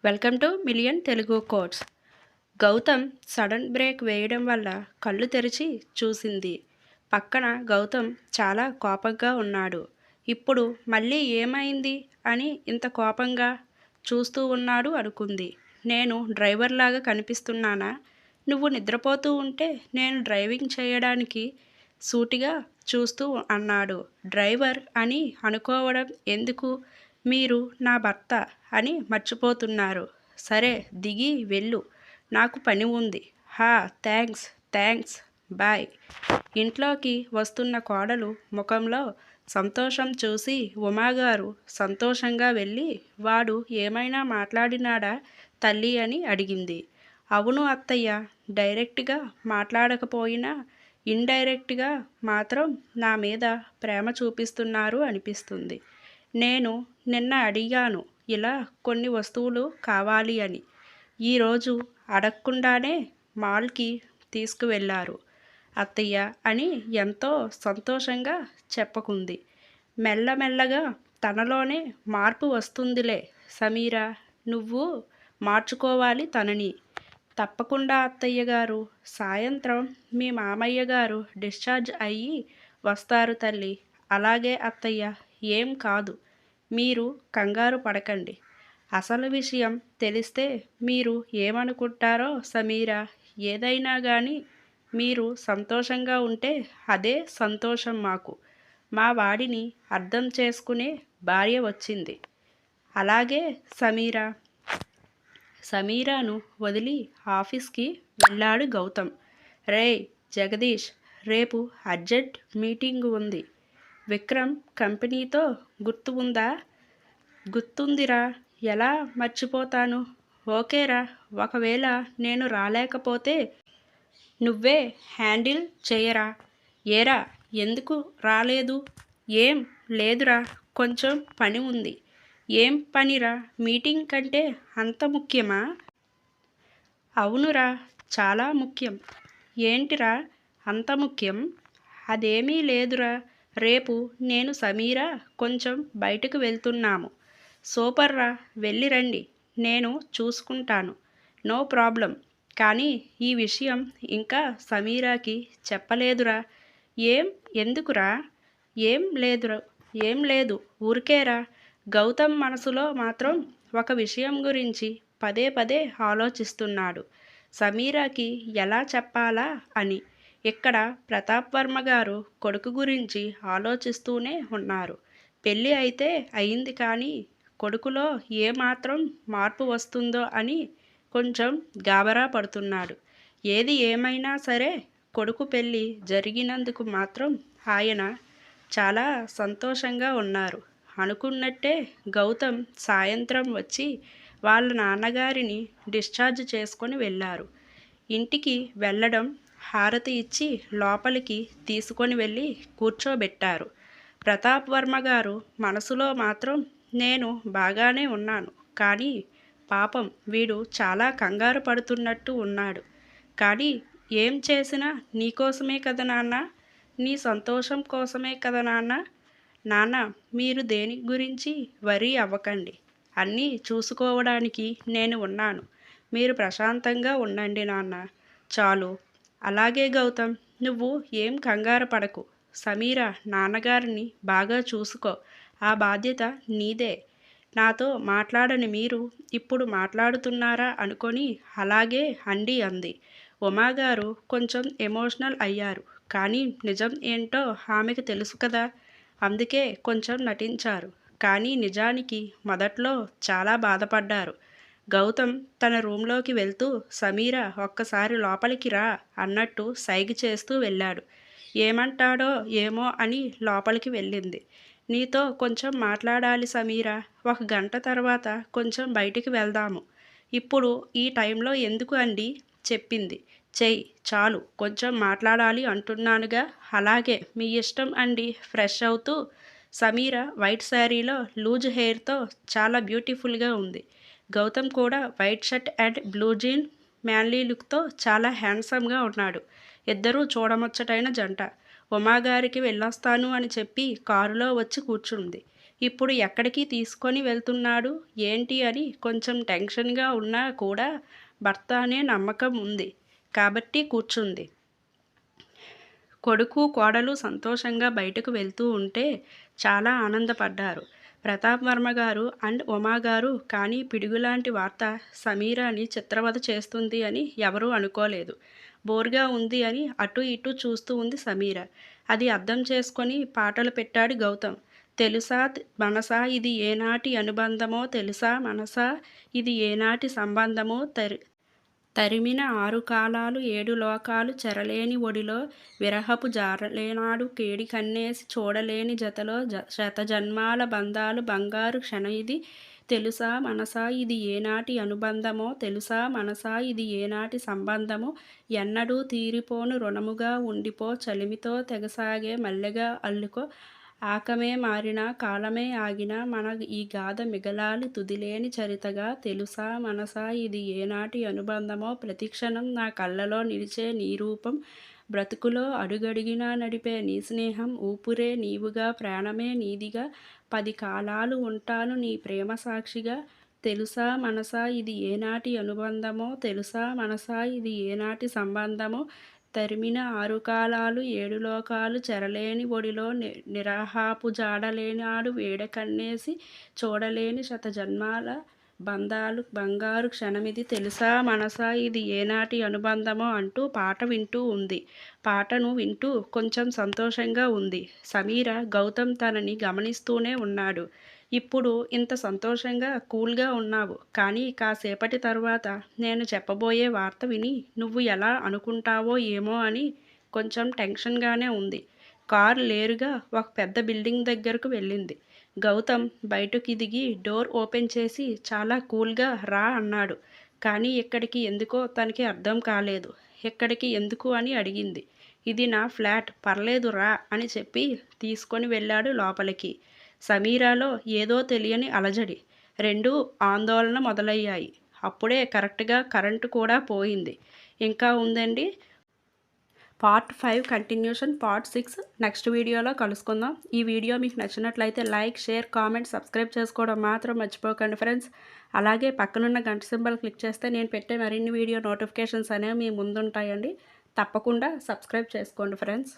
Welcome to million Telugu quotes. Gautam sudden break వేయడం వల్ల కళ్ళు తెరిచి చూసింది. పక్కన గౌతమ్ చాలా కోపంగా ఉన్నాడు. ఇప్పుడు మళ్ళీ ఏమైంది అని ఇంత కోపంగా చూస్తూ ఉన్నాడు అనుకుంది. నేను డ్రైవర్లాగా కనిపిస్తున్నానా? నువ్వు నిద్రపోతూ ఉంటే నేను డ్రైవింగ్ చేయడానికి సూటిగా చూస్తూ అన్నాడు. డ్రైవర్ అని అనుకోవడం ఎందుకు? మీరు నా భర్త అని మర్చిపోతున్నారు. సరే దిగి వెళ్ళు, నాకు పని ఉంది. హా, థ్యాంక్స్ థ్యాంక్స్ బాయ్. ఇంట్లోకి వస్తున్న కోడలు ముఖంలో సంతోషం చూసి ఉమాగారు సంతోషంగా వెళ్ళి, వాడు ఏమైనా మాట్లాడినాడా తల్లి అని అడిగింది. అవును అత్తయ్య, డైరెక్ట్గా మాట్లాడకపోయినా ఇండైరెక్ట్గా మాత్రం నా మీద ప్రేమ చూపిస్తున్నారు అనిపిస్తుంది. నేను నిన్న అడిగాను ఇలా కొన్ని వస్తువులు కావాలి అని. ఈరోజు అడగకుండానే మాల్కి తీసుకువెళ్ళారు అత్తయ్య అని ఎంతో సంతోషంగా చెప్పుకుంది. మెల్లమెల్లగా తనలోనే మార్పు వస్తుందిలే సమీరా, నువ్వు మార్చుకోవాలి తనని. తప్పకుండా అత్తయ్య గారు, సాయంత్రం మీ మామయ్య గారు డిశ్చార్జ్ అయ్యి వస్తారు తల్లి. అలాగే అత్తయ్య, ఏం కాదు, మీరు కంగారు పడకండి. అసలు విషయం తెలిస్తే మీరు ఏమనుకుంటారో సమీరా, ఏదైనా కానీ మీరు సంతోషంగా ఉంటే అదే సంతోషం మాకు. మా వాడిని అర్థం చేసుకునే భార్య వచ్చింది. అలాగే సమీరా. సమీరాను వదిలి ఆఫీస్కి వెళ్ళాడు గౌతమ్. రేయ్ జగదీష్, రేపు అర్జెంట్ మీటింగ్ ఉంది. విక్రమ్ కంపెనీతో గుర్తు ఉందా? గుర్తుందిరా, ఎలా మర్చిపోతాను. ఓకేరా, ఒకవేళ నేను రాలేకపోతే నువ్వే హ్యాండిల్ చేయరా. ఏరా, ఎందుకు రాలేదు? ఏం లేదురా, కొంచెం పని ఉంది. ఏం పనిరా? మీటింగ్ కంటే అంత ముఖ్యమా? అవునురా, చాలా ముఖ్యం. ఏంటిరా అంత ముఖ్యం? అదేమీ లేదురా, రేపు నేను సమీరా కొంచెం బయటకు వెళ్తున్నాము. సూపర్రా, వెళ్ళి రండి, నేను చూసుకుంటాను. No problem. కానీ ఈ విషయం ఇంకా సమీరాకి చెప్పలేదురా. ఏం, ఎందుకురా? ఏం లేదు ఊరికేరా. గౌతమ్ మనసులో మాత్రం ఒక విషయం గురించి పదే పదే ఆలోచిస్తున్నాడు. సమీరాకి ఎలా చెప్పాలా అని. ఇక్కడ ప్రతాప్ వర్మ గారు కొడుకు గురించి ఆలోచిస్తూనే ఉన్నారు. పెళ్ళి అయితే అయింది కానీ కొడుకులో ఏమాత్రం మార్పు వస్తుందో అని కొంచెం గాబరా పడుతున్నాడు. ఏది ఏమైనా సరే కొడుకు పెళ్ళి జరిగినందుకు మాత్రం ఆయన చాలా సంతోషంగా ఉన్నారు. అనుకున్నట్టే గౌతమ్ సాయంత్రం వచ్చి వాళ్ళ నాన్నగారిని డిశ్చార్జ్ చేసుకొని వెళ్ళారు. ఇంటికి వెళ్ళడం, హారతి ఇచ్చి లోపలికి తీసుకొని వెళ్ళి కూర్చోబెట్టారు. ప్రతాప్ వర్మ గారు మనసులో మాత్రం నేను బాగానే ఉన్నాను, కానీ పాపం వీడు చాలా కంగారు పడుతున్నట్టు ఉన్నాడు. కానీ ఏం చేసినా నీకోసమే కదా నాన్న, నీ సంతోషం కోసమే కదా నాన్న. నాన్న, మీరు దేని గురించి వరీ అవ్వకండి. అన్నీ చూసుకోవడానికి నేను ఉన్నాను. మీరు ప్రశాంతంగా ఉండండి నాన్న, చాలు. అలాగే గౌతమ్, నువ్వు ఏం కంగారు పడకు. సమీరా నాన్నగారిని బాగా చూసుకో, ఆ బాధ్యత నీదే. నాతో మాట్లాడని మీరు ఇప్పుడు మాట్లాడుతున్నారా అనుకొని అలాగే అండి అంది. ఉమాగారు కొంచెం ఎమోషనల్ అయ్యారు. కానీ నిజం ఏంటో ఆమెకు తెలుసు కదా, అందుకే కొంచెం నటించారు. కానీ నిజానికి మొదట్లో చాలా బాధపడ్డారు. గౌతమ్ తన రూంలోకి వెళ్తూ సమీర ఒక్కసారి లోపలికి రా అన్నట్టు సైగ చేస్తూ వెళ్ళాడు. ఏమంటాడో ఏమో అని లోపలికి వెళ్ళింది. నీతో కొంచెం మాట్లాడాలి సమీర, ఒక గంట తర్వాత కొంచెం బయటికి వెళ్దాము. ఇప్పుడు ఈ టైంలో ఎందుకు అండి? చెప్పింది. చెయ్యి చాలు, కొంచెం మాట్లాడాలి అంటున్నానుగా. అలాగే మీ ఇష్టం అండి. ఫ్రెష్ అవుతూ సమీర వైట్ శారీలో లూజ్ హెయిర్తో చాలా బ్యూటిఫుల్గా ఉంది. గౌతమ్ కూడా white shirt and blue jean manly లుక్తో చాలా హ్యాండ్సమ్గా ఉన్నాడు. ఇద్దరూ చూడముచ్చటైన జంట. ఉమాగారికి వెళ్ళొస్తాను అని చెప్పి కారులో వచ్చి కూర్చుంది. ఇప్పుడు ఎక్కడికి తీసుకొని వెళ్తున్నాడు ఏంటి అని కొంచెం టెన్షన్గా ఉన్నా కూడా భర్త అనే నమ్మకం ఉంది కాబట్టి కూర్చుంది. కొడుకు కోడలు సంతోషంగా బయటకు వెళ్తూ ఉంటే చాలా ఆనందపడ్డారు ప్రతాప్ వర్మ గారు అండ్ ఉమా గారు. కానీ పిడుగులాంటి వార్త సమీరాని చిత్రవధ చేస్తుంది అని ఎవరూ అనుకోలేదు. బోర్గా ఉంది అని అటు ఇటు చూస్తూ ఉంది సమీర. అది అర్థం చేసుకొని పాటలు పెట్టాడు గౌతమ్. తెలుసా మనసా ఇది ఏనాటి అనుబంధమో, తెలుసా మనసా ఇది ఏనాటి సంబంధమో, తరిమిన 6 కాలాలు 7 లోకాలు చెరలేని ఒడిలో విరహపు జారలేనాడు కేడి కన్నేసి చూడలేని జతలో శతజన్మాల బంధాలు బంగారు క్షణం ఇది. తెలుసా మనసా ఇది ఏనాటి అనుబంధమో, తెలుసా మనసా ఇది ఏనాటి సంబంధమో, ఎన్నడూ తీరిపోను రుణముగా ఉండిపో చలిమితో తెగసాగే మల్లెగా అల్లుకో, ఆకమే మారినా కాలమే ఆగినా మన ఈ గాథ మిగలాలి తుదిలేని చరితగా. తెలుసా మనసా ఇది ఏనాటి అనుబంధమో, ప్రతిక్షణం నా కళ్ళలో నిలిచే నీ రూపం, బ్రతుకులో అడుగడిగినా నడిపే నీ స్నేహం, ఊపిరే నీవుగా ప్రాణమే నీదిగా, 10 కాలాలు ఉంటాను నీ ప్రేమ సాక్షిగా. తెలుసా మనసా ఇది ఏనాటి అనుబంధమో, తెలుసా మనసా ఇది ఏనాటి సంబంధమో, తరిమిన 6 కాలాలు 7 లోకాలు చెరలేని ఒడిలో నిరాహాపు జాడలేనాడు వేడకన్నేసి చూడలేని శతజన్మాల బంధాలు బంగారు క్షణమిది. తెలుసా మనసా ఇది ఏనాటి అనుబంధమో అంటూ పాట వింటూ ఉంది. పాటను వింటూ కొంచెం సంతోషంగా ఉంది సమీర. గౌతమ్ తనని గమనిస్తూనే ఉన్నాడు. ఇప్పుడు ఇంత సంతోషంగా కూల్గా ఉన్నావు, కానీ కాసేపటి తర్వాత నేను చెప్పబోయే వార్త విని నువ్వు ఎలా అనుకుంటావో ఏమో అని కొంచెం టెన్షన్గానే ఉంది. కారు లేరుగా ఒక పెద్ద బిల్డింగ్ దగ్గరకు వెళ్ళింది. గౌతమ్ బయటకు దిగి డోర్ ఓపెన్ చేసి చాలా కూల్గా రా అన్నాడు. కానీ ఇక్కడికి ఎందుకో తనకి అర్థం కాలేదు. ఎక్కడికి ఎందుకు అని అడిగింది. ఇది నా ఫ్లాట్, పర్లేదు రా అని చెప్పి తీసుకొని వెళ్ళాడు లోపలికి. సమీరాలో ఏదో తెలియని అలజడి, రెండూ ఆందోళన మొదలయ్యాయి. అప్పుడే కరెక్ట్గా కరెంటు కూడా పోయింది. ఇంకా ఉందండి. పార్ట్ 5 కంటిన్యూషన్, పార్ట్ 6 నెక్స్ట్ వీడియోలో కలుసుకుందాం. ఈ వీడియో మీకు నచ్చినట్లయితే లైక్, షేర్, కామెంట్, సబ్స్క్రైబ్ చేసుకోవడం మాత్రం మర్చిపోకండి ఫ్రెండ్స్. అలాగే పక్కనున్న గంట సింబల్ క్లిక్ చేస్తే నేను పెట్టే మరిన్ని వీడియో నోటిఫికేషన్స్ అనేవి మీ ముందుంటాయండి. తప్పకుండా సబ్స్క్రైబ్ చేసుకోండి ఫ్రెండ్స్.